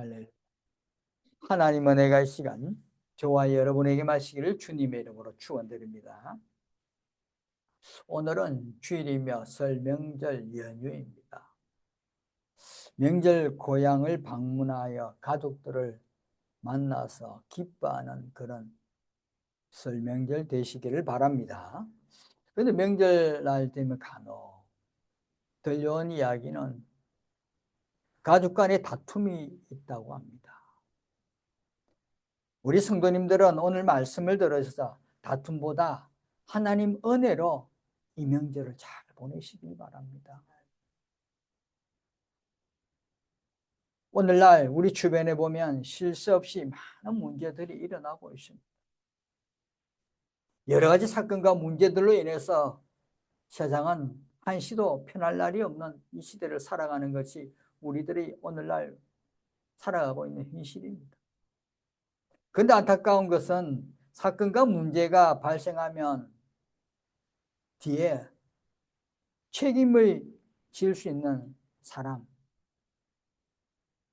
할렐루야. 하나님 은혜가 이 시간 저와 여러분에게 마시기를 주님의 이름으로 축원드립니다. 오늘은 주일이며 설 명절 연휴입니다. 명절 고향을 방문하여 가족들을 만나서 기뻐하는 그런 설 명절 되시기를 바랍니다. 그런데 명절날 되면 간혹 들려온 이야기는 가족 간에 다툼이 있다고 합니다. 우리 성도님들은 오늘 말씀을 들으셔서 다툼보다 하나님 은혜로 이 명절을 잘 보내시길 바랍니다. 오늘날 우리 주변에 보면 쉴 새 없이 많은 문제들이 일어나고 있습니다. 여러 가지 사건과 문제들로 인해서 세상은 한시도 편할 날이 없는 이 시대를 살아가는 것이 우리들이 오늘날 살아가고 있는 현실입니다. 그런데 안타까운 것은 사건과 문제가 발생하면 뒤에 책임을 지을 수 있는 사람,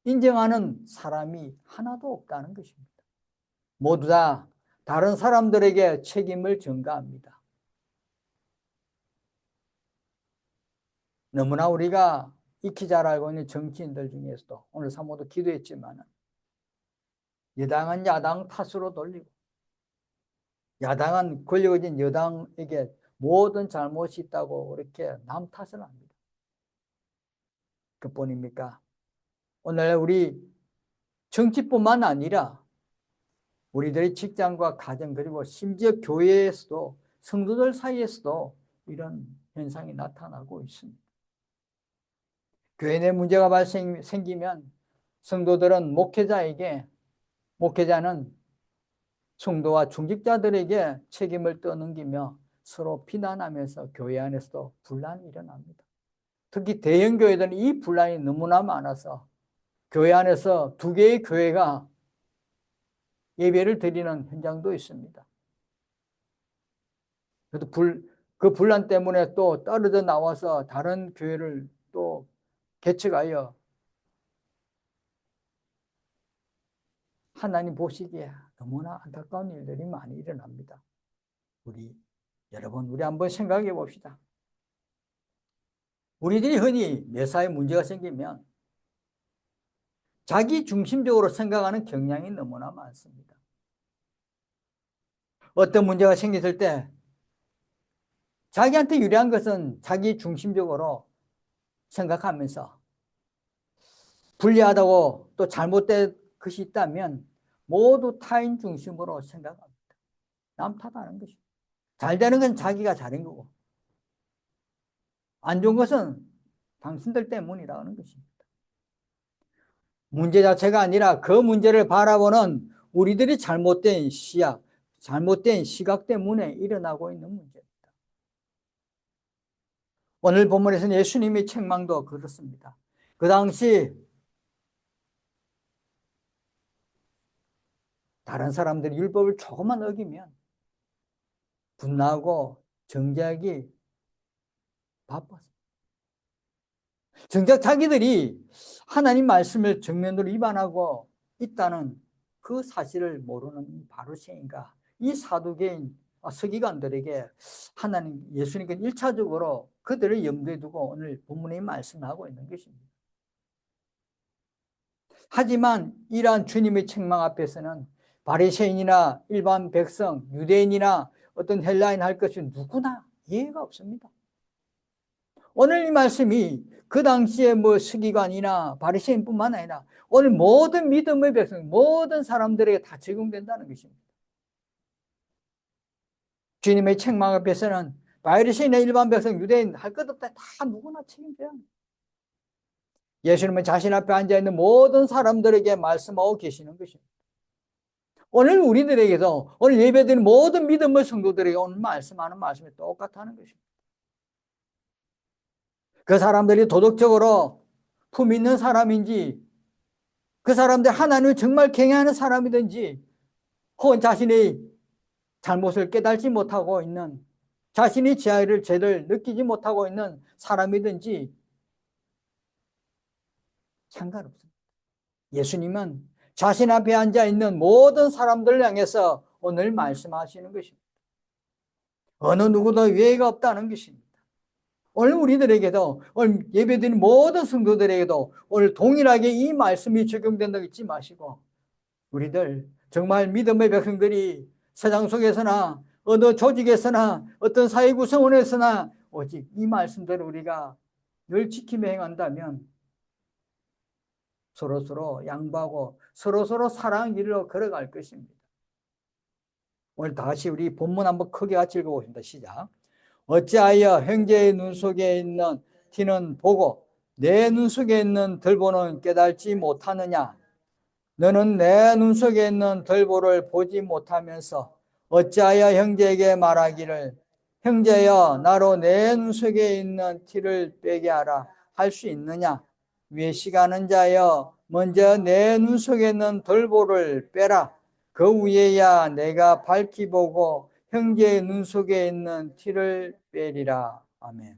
인정하는 사람이 하나도 없다는 것입니다. 모두 다 다른 사람들에게 책임을 전가합니다. 너무나 우리가 익히 잘 알고 있는 정치인들 중에서도 오늘 사모도 기도했지만 여당은 야당 탓으로 돌리고 야당은 권력을 진 여당에게 모든 잘못이 있다고 그렇게 남 탓을 합니다. 그뿐입니까? 오늘 우리 정치뿐만 아니라 우리들의 직장과 가정 그리고 심지어 교회에서도 성도들 사이에서도 이런 현상이 나타나고 있습니다. 교회 내 문제가 생기면 성도들은 목회자는 성도와 중직자들에게 책임을 떠넘기며 서로 비난하면서 교회 안에서도 분란이 일어납니다. 특히 대형 교회들은 이 분란이 너무나 많아서 교회 안에서 두 개의 교회가 예배를 드리는 현장도 있습니다. 그래도 그 분란 때문에 또 떨어져 나와서 다른 교회를 또 개척하여 하나님 보시기에 너무나 안타까운 일들이 많이 일어납니다. 여러분, 우리 한번 생각해 봅시다. 우리들이 흔히 매사에 문제가 생기면 자기 중심적으로 생각하는 경향이 너무나 많습니다. 어떤 문제가 생겼을 때 자기한테 유리한 것은 자기 중심적으로 생각하면서 불리하다고 또 잘못된 것이 있다면 모두 타인 중심으로 생각합니다. 남 탓하는 것입니다. 잘 되는 건 자기가 잘한 거고 안 좋은 것은 당신들 때문이라는 것입니다. 문제 자체가 아니라 그 문제를 바라보는 우리들이 잘못된 시각 때문에 일어나고 있는 문제입니다. 오늘 본문에서는 예수님의 책망도 그렇습니다. 그 당시 다른 사람들이 율법을 조금만 어기면 분노하고 정죄하기 바빴습니다. 정작 자기들이 하나님 말씀을 정면으로 위반하고 있다는 그 사실을 모르는 바리새인과 이 사두개인 서기관들에게 예수님께서 1차적으로 그들을 염두에 두고 오늘 본문의 말씀하고 있는 것입니다. 하지만 이러한 주님의 책망 앞에서는 바리새인이나 일반 백성, 유대인이나 어떤 헬라인 할 것이 누구나 이해가 없습니다. 오늘 이 말씀이 그 당시에 서기관이나 바리새인뿐만 아니라 오늘 모든 믿음의 백성, 모든 사람들에게 다 적용된다는 것입니다. 주님의 책망 앞에서는 바리새인이나 일반 백성, 유대인 할 것 없다. 다 누구나 책임져야 합니다. 예수님은 자신 앞에 앉아있는 모든 사람들에게 말씀하고 계시는 것입니다. 오늘 우리들에게도 오늘 예배드리는 모든 믿음의 성도들에게 오늘 말씀하는 말씀이 똑같다는 것입니다. 그 사람들이 도덕적으로 품 있는 사람인지 그 사람들이 하나님을 정말 경외하는 사람이든지 혹은 자신의 잘못을 깨달지 못하고 있는 자신의 죄를 느끼지 못하고 있는 사람이든지 상관없습니다. 예수님은 자신 앞에 앉아 있는 모든 사람들을 향해서 오늘 말씀하시는 것입니다. 어느 누구도 예외가 없다는 것입니다. 오늘 우리들에게도, 오늘 예배드린 모든 성도들에게도 오늘 동일하게 이 말씀이 적용된다고 잊지 마시고, 우리들 정말 믿음의 백성들이 세상 속에서나 어느 조직에서나 어떤 사회 구성원에서나 오직 이 말씀대로 우리가 늘 지키며 행한다면 서로서로 양보하고 서로서로 사랑 길로 걸어갈 것입니다. 오늘 다시 우리 본문 한번 크게 같이 읽어보겠습니다. 시작. 어찌하여 형제의 눈 속에 있는 티는 보고 내 눈 속에 있는 들보는 깨달지 못하느냐? 너는 내 눈 속에 있는 들보를 보지 못하면서 어찌하여 형제에게 말하기를 형제여 나로 내 눈 속에 있는 티를 빼게 하라 할 수 있느냐? 외식하는 자여 먼저 내 눈 속에 있는 들보를 빼라. 그 후에야 내가 밝히 보고 형제의 눈 속에 있는 티를 빼리라. 아멘.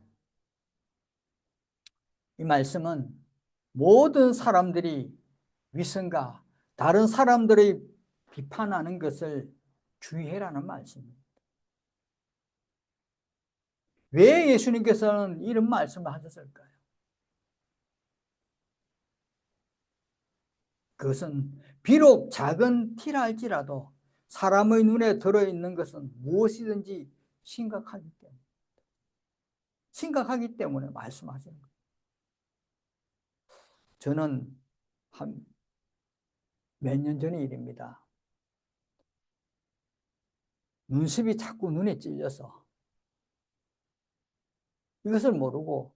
이 말씀은 모든 사람들이 위선과 다른 사람들의 비판하는 것을 주의해라는 말씀입니다. 왜 예수님께서는 이런 말씀을 하셨을까요? 그것은 비록 작은 티라 할지라도 사람의 눈에 들어있는 것은 무엇이든지 심각하기 때문에 말씀하시는 거예요. 저는 한 몇 년 전의 일입니다. 눈썹이 자꾸 눈에 찔려서 이것을 모르고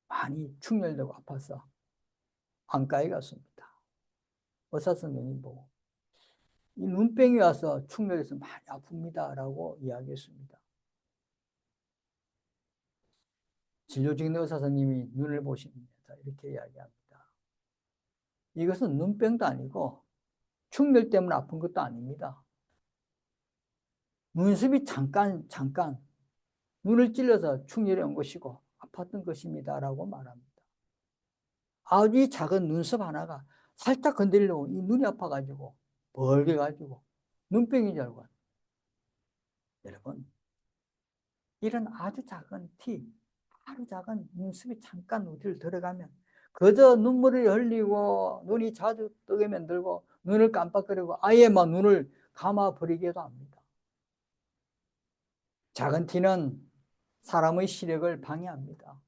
많이 충혈되고 아파서 안과에 갔습니다. 의사 선생님이 보고 이 눈병이 와서 충혈해서 많이 아픕니다 라고 이야기했습니다. 진료 중인 의사 선생님이 눈을 보시면서 이렇게 이야기합니다. 이것은 눈병도 아니고 충혈 때문에 아픈 것도 아닙니다. 눈썹이 잠깐 눈을 찔러서 충혈이 온 것이고 아팠던 것입니다 라고 말합니다. 아주 작은 눈썹 하나가 살짝 건드리려고 이 눈이 아파가지고 벌게 가지고 눈병인 줄 알고. 여러분, 이런 아주 작은 티, 아주 작은 눈썹이 잠깐 어디를 들어가면 그저 눈물을 흘리고 눈이 자주 뜨게 만들고 눈을 깜빡거리고 아예 막 눈을 감아버리기도 합니다. 작은 티는 사람의 시력을 방해합니다.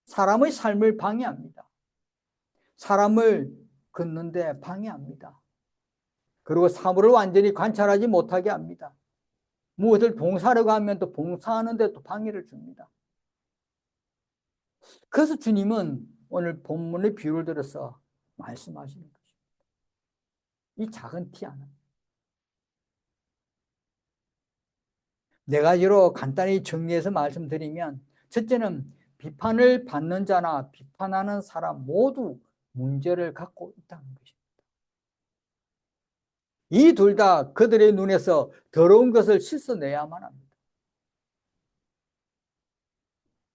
사람의 삶을 방해합니다. 사람을 걷는데 방해합니다. 그리고 사물을 완전히 관찰하지 못하게 합니다. 무엇을 봉사하려고 하면 또 봉사하는데 또 방해를 줍니다. 그래서 주님은 오늘 본문의 비유를 들어서 말씀하시는 것입니다. 이 작은 티 하나. 네 가지로 간단히 정리해서 말씀드리면, 첫째는 비판을 받는 자나 비판하는 사람 모두 문제를 갖고 있다는 것입니다. 이 둘 다 그들의 눈에서 더러운 것을 씻어내야만 합니다.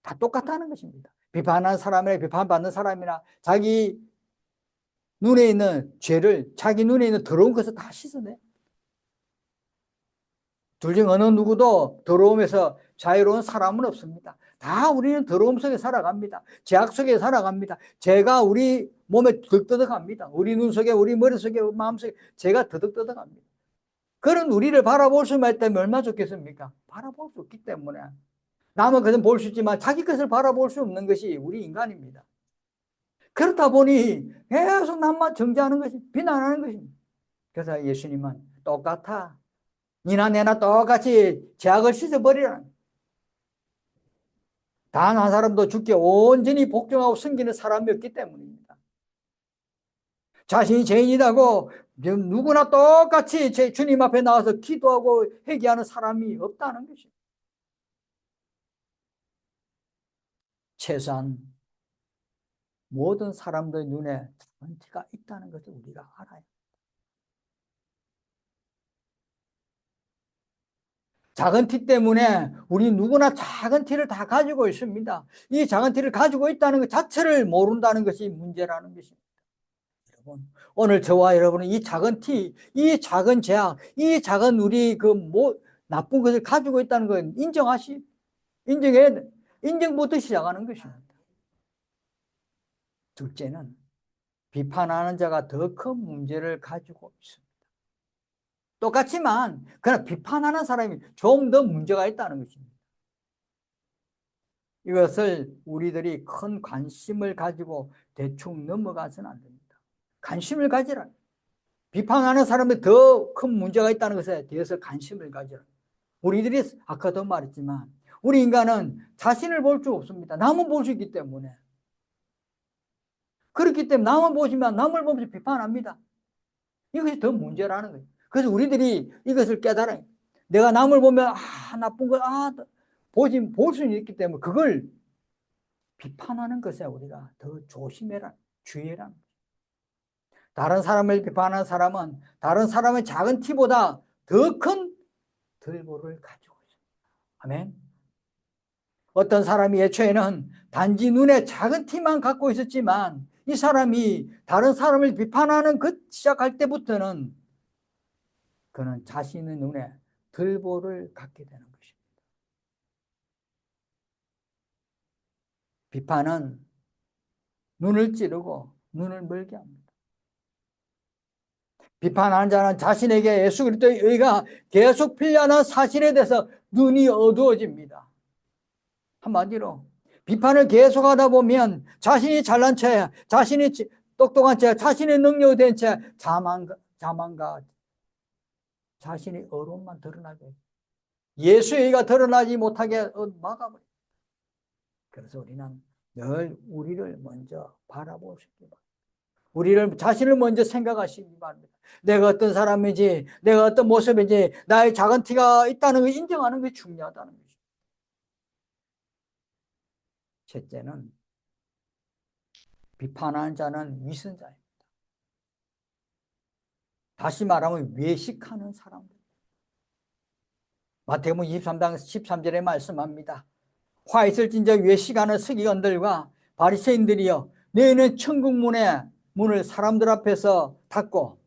다 똑같다는 것입니다. 비판하는 사람이나 비판받는 사람이나 자기 눈에 있는 죄를, 자기 눈에 있는 더러운 것을 다 씻어내. 둘 중 어느 누구도 더러움에서 자유로운 사람은 없습니다. 다 우리는 더러움 속에 살아갑니다. 죄악 속에 살아갑니다. 죄가 우리 몸에 드득드득합니다. 우리 눈 속에, 우리 머릿속에, 마음속에 죄가 드득드득합니다. 그런 우리를 바라볼 수만 있다면 얼마나 좋겠습니까? 바라볼 수 없기 때문에. 남은 것은 볼 수 있지만 자기 것을 바라볼 수 없는 것이 우리 인간입니다. 그렇다 보니 계속 남만 정죄하는 것이, 비난하는 것입니다. 그래서 예수님은 똑같아. 니나 내나 똑같이 죄악을 씻어버리라. 단 한 사람도 주께 온전히 복종하고 섬기는 사람이 없기 때문입니다. 자신이 죄인이라고 누구나 똑같이 주님 앞에 나와서 기도하고 회개하는 사람이 없다는 것입니다. 최소한 모든 사람들의 눈에 작은 티가 있다는 것을 우리가 알아요. 작은 티 때문에 우리 누구나 작은 티를 다 가지고 있습니다. 이 작은 티를 가지고 있다는 것 자체를 모른다는 것이 문제라는 것입니다. 여러분. 오늘 저와 여러분은 이 작은 티, 이 작은 죄악, 이 작은 우리 나쁜 것을 가지고 있다는 건 인정부터 시작하는 것입니다. 둘째는 비판하는 자가 더 큰 문제를 가지고 있습니다. 똑같지만 그러나 비판하는 사람이 좀 더 문제가 있다는 것입니다. 이것을 우리들이 큰 관심을 가지고 대충 넘어가서는 안 됩니다. 관심을 가지라. 비판하는 사람이 더 큰 문제가 있다는 것에 대해서 관심을 가지라. 우리들이 아까도 말했지만 우리 인간은 자신을 볼 수 없습니다. 남은 볼 수 있기 때문에. 그렇기 때문에 남을 보시면 남을 보면서 비판합니다. 이것이 더 문제라는 거예요. 그래서 우리들이 이것을 깨달아요. 내가 남을 보면 나쁜 거 볼 수는 있기 때문에 그걸 비판하는 것에 우리가 더 조심해라, 주의해라. 다른 사람을 비판하는 사람은 다른 사람의 작은 티보다 더 큰 들보를 가지고 있습니다. 아멘. 어떤 사람이 애초에는 단지 눈에 작은 티만 갖고 있었지만 이 사람이 다른 사람을 비판하는 시작할 때부터는 그는 자신의 눈에 들보를 갖게 되는 것입니다. 비판은 눈을 찌르고 눈을 멀게 합니다. 비판하는 자는 자신에게 예수 그리스도의 의가 계속 필요한 사실에 대해서 눈이 어두워집니다. 한마디로 비판을 계속하다 보면 자신이 잘난 채, 자신이 똑똑한 채, 자신의 능력이 된 채 자만과 자신의 어려움만 드러나게 예수의 의가 드러나지 못하게 막아버립니다. 그래서 우리는 늘 우리를 먼저 바라보시기 바랍니다. 자신을 먼저 생각하시기 바랍니다. 내가 어떤 사람인지, 내가 어떤 모습인지, 나의 작은 티가 있다는 걸 인정하는 것이 중요하다는 것입니다. 셋째는 비판하는 자는 위선자입니다. 다시 말하면 외식하는 사람들. 마태복음 23장 13절에 말씀합니다. 화 있을진저 외식하는 서기관들과 바리새인들이여 너희는 천국 문을 사람들 앞에서 닫고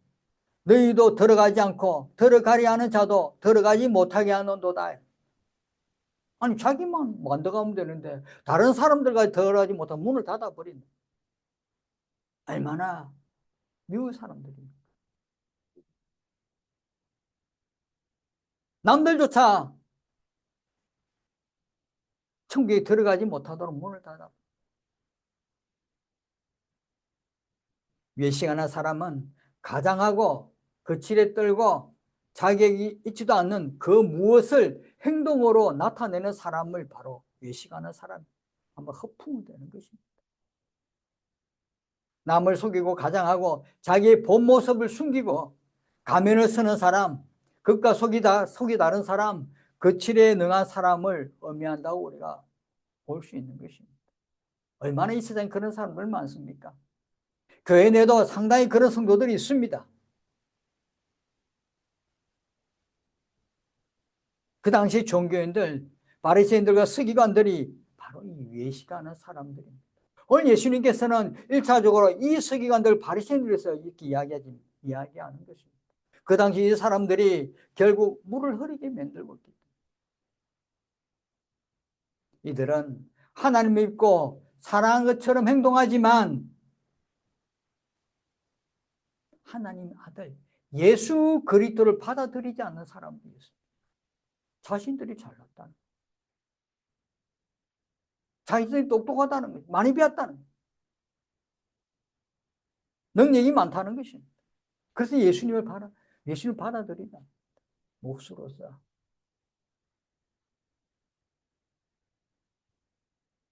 너희도 들어가지 않고 들어가려 하는 자도 들어가지 못하게 하는도다. 아니 자기만 먼저 가면 되는데 다른 사람들까지 들어가지 못하면 문을 닫아버린다. 얼마나 미운 사람들입니까? 남들조차 천국에 들어가지 못하도록 문을 닫아. 외식하는 사람은 가장하고 거칠에 떨고 자격이 있지도 않는 그 무엇을 행동으로 나타내는 사람을 바로 외식하는 사람, 한번 허풍이 되는 것입니다. 남을 속이고 가장하고 자기의 본 모습을 숨기고 가면을 쓰는 사람, 극과 속이 다른 사람, 거칠에 능한 사람을 의미한다고 우리가 볼 수 있는 것입니다. 얼마나 이 세상에 그런 사람들 많습니까? 교회 내도 상당히 그런 성도들이 있습니다. 그 당시 종교인들, 바리새인들과 서기관들이 바로 이 외식하는 사람들입니다. 오늘 예수님께서는 1차적으로 이 서기관들, 바리새인들에서 이렇게 이야기하는 것입니다. 그 당시 이 사람들이 결국 물을 흐르게 만들고 있기 때문에 이들은 하나님을 믿고 사랑한 것처럼 행동하지만 하나님 아들 예수 그리스도를 받아들이지 않는 사람들이었습니다. 자신들이 잘났다는, 자신들이 똑똑하다는 것, 많이 배웠다는 것, 능력이 많다는 것입니다. 그래서 예수님을 받아들이다. 몫으로서.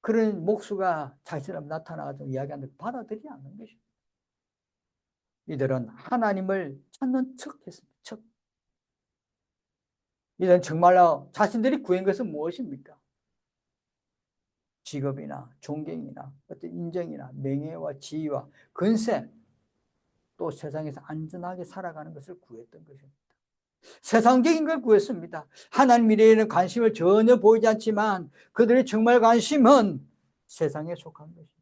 그런 목수가 자신을 나타나가지고 이야기하는데 받아들이지 않는 것입니다. 이들은 하나님을 찾는 척 했습니다. 척. 이들은 정말로 자신들이 구한 것은 무엇입니까? 직업이나 존경이나 어떤 인정이나 명예와 지위와 권세, 또 세상에서 안전하게 살아가는 것을 구했던 것입니다. 세상적인 걸 구했습니다. 하나님 일에는 관심을 전혀 보이지 않지만 그들의 정말 관심은 세상에 속한 것입니다.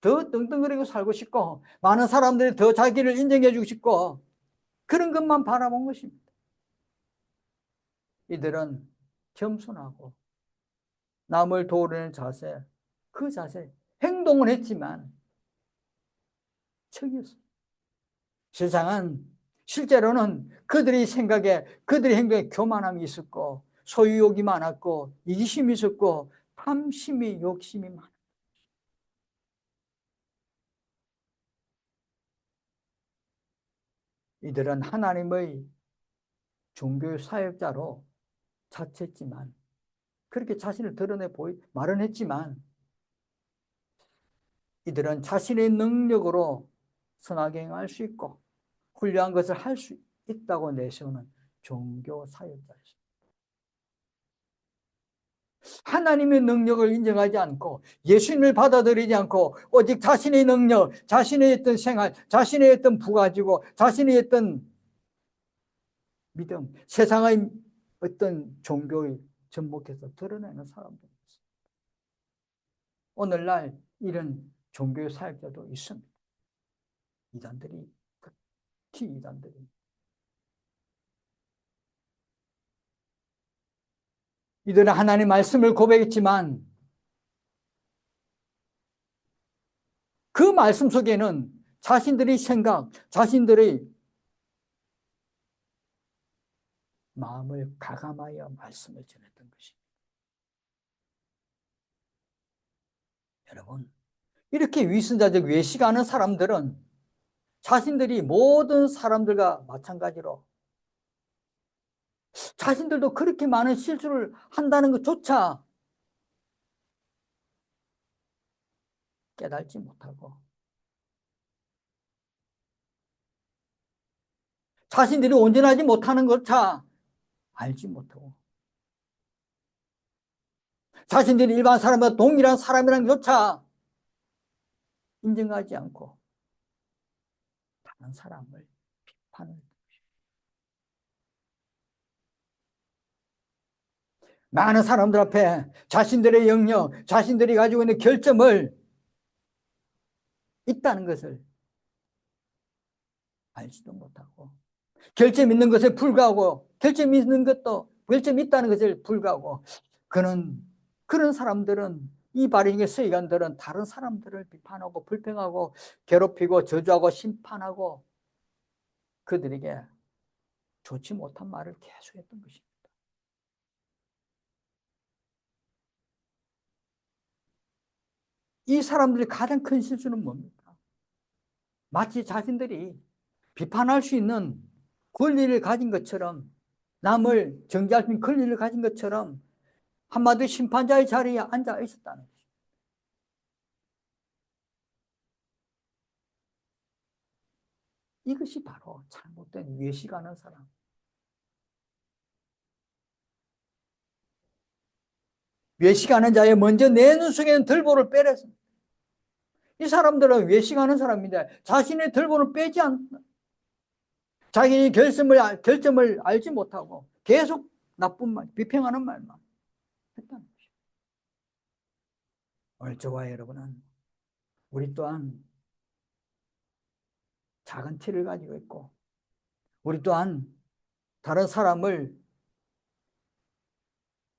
더 떵떵거리고 살고 싶고 많은 사람들이 더 자기를 인정해 주고 싶고 그런 것만 바라본 것입니다. 이들은 겸손하고 남을 도우려는 자세, 그 자세, 행동을 했지만 척이었어요. 세상은 실제로는 그들의 생각에, 그들의 행동에 교만함이 있었고 소유욕이 많았고 이기심이 있었고 탐심이, 욕심이 많았어요. 이들은 하나님의 종교 사역자로 자처했지만 그렇게 자신을 드러내 말은 했지만 이들은 자신의 능력으로 선하게 행할 수 있고 훌륭한 것을 할 수 있다고 내세우는 종교 사역자였습니다. 하나님의 능력을 인정하지 않고 예수님을 받아들이지 않고 오직 자신의 능력, 자신의 어떤 생활, 자신의 어떤 부가지고 자신의 어떤 믿음, 세상의 어떤 종교에 접목해서 드러내는 사람들이 있습니다. 오늘날 이런 종교 사역자도 있습니다. 이단들이, 특히 이단들이. 이들은 하나님의 말씀을 고백했지만 그 말씀 속에는 자신들의 생각, 자신들의 마음을 가감하여 말씀을 전했던 것입니다. 여러분, 이렇게 위선자적 외식하는 사람들은 자신들이 모든 사람들과 마찬가지로 자신들도 그렇게 많은 실수를 한다는 것조차 깨닫지 못하고 자신들이 온전하지 못하는 것조차 알지 못하고 자신들이 일반 사람과 동일한 사람이라는 것조차 인정하지 않고 다른 사람을 비판을 많은 사람들 앞에 자신들의 영역, 자신들이 가지고 있는 결점을 있다는 것을 알지도 못하고 결점 있는 것에 불구하고 결점 있는 것도 결점이 있다는 것을 불구하고 그런 사람들은 이 바리새인의 서기관들은 다른 사람들을 비판하고 불평하고 괴롭히고 저주하고 심판하고 그들에게 좋지 못한 말을 계속했던 것입니다. 이 사람들의 가장 큰 실수는 뭡니까? 마치 자신들이 비판할 수 있는 권리를 가진 것처럼 남을 정죄할 수 있는 권리를 가진 것처럼 한마디 심판자의 자리에 앉아 있었다는 것입니다. 이것이 바로 잘못된 외식하는 사람. 외식하는 자의 먼저 내 눈 속에는 들보를 빼랬습니다. 이 사람들은 외식하는 사람인데 자신의 들보를 빼지 않는다. 자기의 결점을 알지 못하고 계속 나쁜 말, 비평하는 말만 했다는 것입니다. 오늘 저와 여러분은 우리 또한 작은 티를 가지고 있고 우리 또한 다른 사람을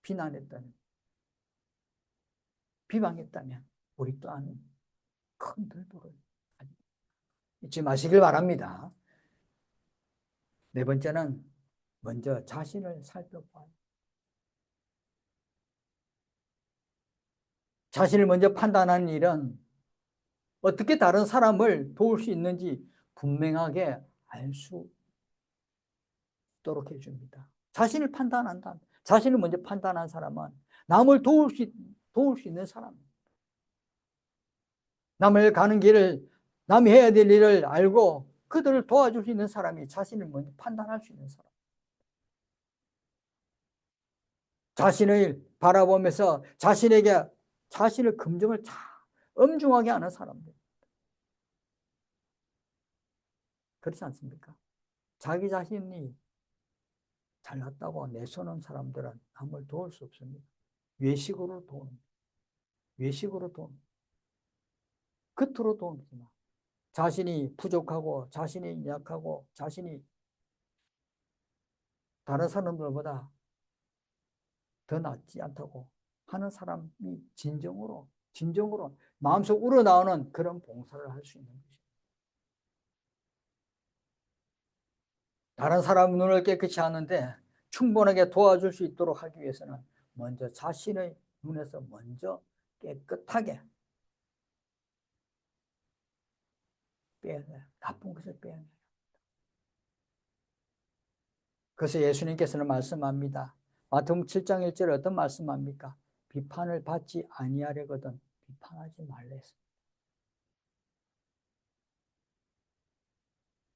비난했다면 비방했다면 우리 또한 큰 들보를 잊지 마시길 바랍니다. 네 번째는 먼저 자신을 살펴봐요. 자신을 먼저 판단하는 일은 어떻게 다른 사람을 도울 수 있는지 분명하게 알 수 있도록 해줍니다. 자신을 판단한다. 자신을 먼저 판단한 사람은 남을 도울 수 있는 사람. 남을 가는 길을, 남이 해야 될 일을 알고 그들을 도와줄 수 있는 사람이 자신을 먼저 판단할 수 있는 사람. 자신을 바라보면서 자신에게 자신의 긍정을 잘 엄중하게 하는 사람들. 그렇지 않습니까? 자기 자신이 잘났다고 내세우는 사람들은 남을 도울 수 없습니다. 외식으로 도운. 외식으로 도운. 겉으로 도움이지만 자신이 부족하고 자신이 약하고 자신이 다른 사람들보다 더 낫지 않다고 하는 사람이 진정으로 마음속 우러나오는 그런 봉사를 할 수 있는 것입니다. 다른 사람 눈을 깨끗이 하는데 충분하게 도와줄 수 있도록 하기 위해서는 먼저 자신의 눈에서 먼저 깨끗하게 빼내요. 나쁜 것을 빼내요. 그래서 예수님께서는 말씀합니다. 마태복음 7장 1절에 어떤 말씀합니까? 비판을 받지 아니하려거든 비판하지 말라 했습니다.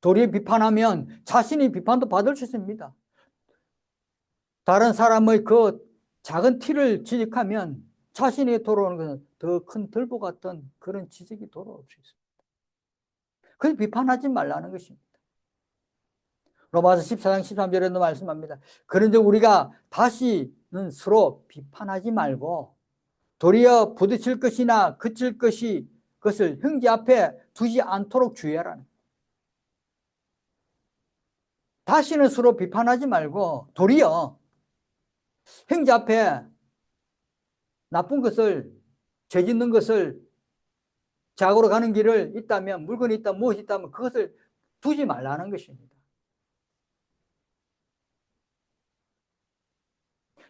도리어 비판하면 자신이 비판도 받을 수 있습니다. 다른 사람의 그 작은 티를 지적하면 자신이 돌아오는 것은 더 큰 들보 같은 그런 지적이 돌아올 수 있습니다. 그래서 비판하지 말라는 것입니다. 로마서 14장 13절에도 말씀합니다. 그런데 우리가 다시는 서로 비판하지 말고 도리어 부딪힐 것이나 그칠 것을 형제 앞에 두지 않도록 주의하라는 거예요. 다시는 서로 비판하지 말고 도리어 형제 앞에 나쁜 것을 죄 짓는 것을 작으로 가는 길을 있다면 물건이 있다 무엇이 있다면 그것을 두지 말라는 것입니다.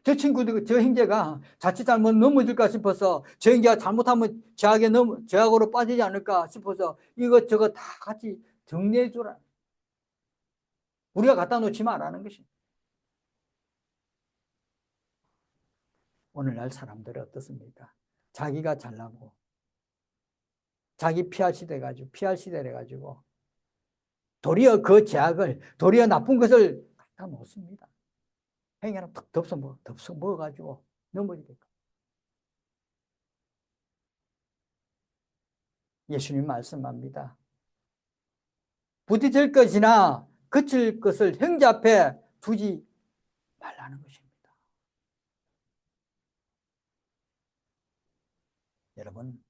저 친구들, 저 형제가 자칫 잘못 넘어질까 싶어서 저 형제가 잘못하면 제약으로 빠지지 않을까 싶어서 이것저것 다 같이 정리해 주라. 우리가 갖다 놓지 말라는 것입니다. 오늘날 사람들은 어떻습니까? 자기가 잘나고 자기 피할 시대래 가지고 도리어 그 제약을 도리어 나쁜 것을 갖다 놓습니다. 행여나 툭 덥석 먹어가지고 넘어지겠다. 예수님 말씀합니다. 부딪힐 것이나 그칠 것을 형제 앞에 두지 말라는 것입니다. 여러분,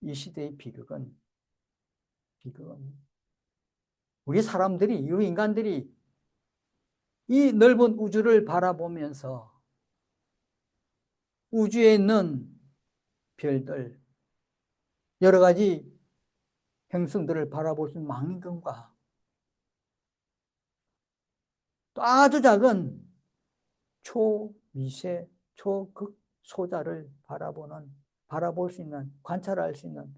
이 시대의 비극은 우리 인간들이 이 넓은 우주를 바라보면서 우주에 있는 별들, 여러 가지 행성들을 바라볼 수 있는 망원경과 또 아주 작은 초미세, 초극 소자를 바라볼 수 있는, 관찰할 수 있는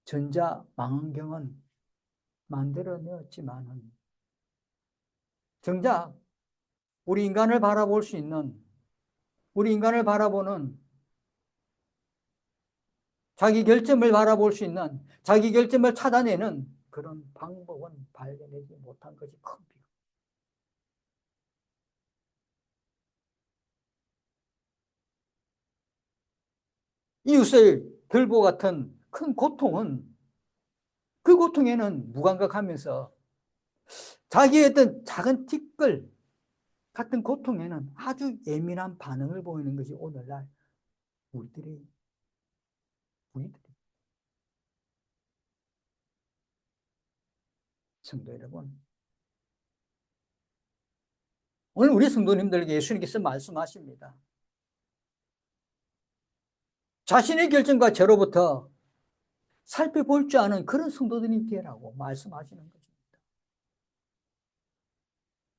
전자 망원경은 만들어내었지만은 정작 우리 인간을 바라보는 자기 결점을 바라볼 수 있는 자기 결점을 찾아내는 그런 방법은 발견하지 못한 것이 큰 비극. 이웃의 결보 같은 큰 고통은 그 고통에는 무감각하면서 자기의 어떤 작은 티끌 같은 고통에는 아주 예민한 반응을 보이는 것이 오늘날 우리들이 성도 여러분, 오늘 우리 성도님들에게 예수님께서 말씀하십니다. 자신의 결정과 죄로부터 살펴볼 줄 아는 그런 성도들이 되라고 말씀하시는 것입니다.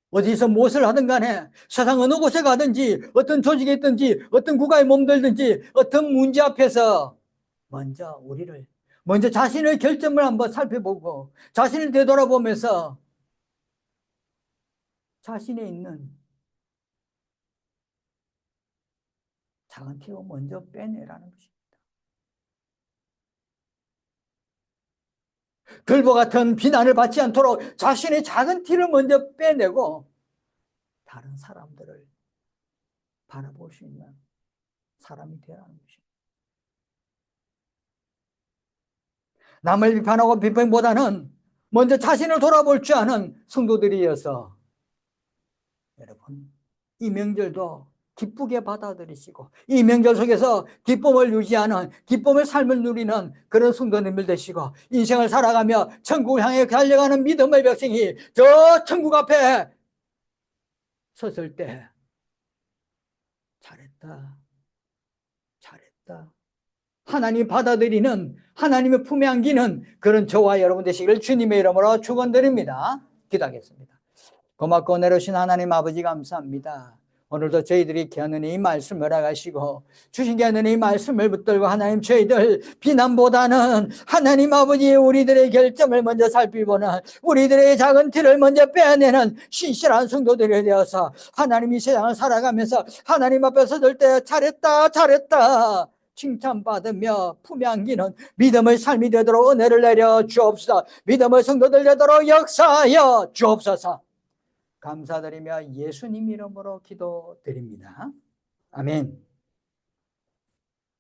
어디서 무엇을 하든 간에 세상 어느 곳에 가든지 어떤 조직에 있든지 어떤 국가에 몸들든지 어떤 문제 앞에서 먼저 자신의 결점을 한번 살펴보고 자신을 되돌아보면서 자신에 있는 작은 티를 먼저 빼내라는 것입니다. 들보 같은 비난을 받지 않도록 자신의 작은 티를 먼저 빼내고 다른 사람들을 바라볼 수 있는 사람이 되라는 것입니다. 남을 비판하고 비판보다는 먼저 자신을 돌아볼 줄 아는 성도들이어서 여러분, 이 명절도 기쁘게 받아들이시고 이 명절 속에서 기쁨을 유지하는, 기쁨의 삶을 누리는 그런 성도님들 되시고, 인생을 살아가며 천국을 향해 달려가는 믿음의 백성이 저 천국 앞에 섰을 때 잘했다, 잘했다, 하나님 받아들이는, 하나님의 품에 안기는 그런 저와 여러분 되시기를 주님의 이름으로 축원드립니다. 기도하겠습니다. 고맙고 은혜로우신 하나님 아버지 감사합니다. 오늘도 저희들이 귀한 이 말씀을 알아가시고 주신 귀한 이 말씀을 붙들고 하나님, 저희들 비난보다는 하나님 아버지 우리들의 결점을 먼저 살피보는, 우리들의 작은 티를 먼저 빼내는 신실한 성도들이 되어서 하나님 이 세상을 살아가면서 하나님 앞에 서들 때 잘했다, 잘했다 칭찬받으며 품에 안기는 믿음의 삶이 되도록 은혜를 내려 주옵소서. 믿음의 성도들 되도록 역사하여 주옵소서. 감사드리며 예수님 이름으로 기도드립니다. 아멘.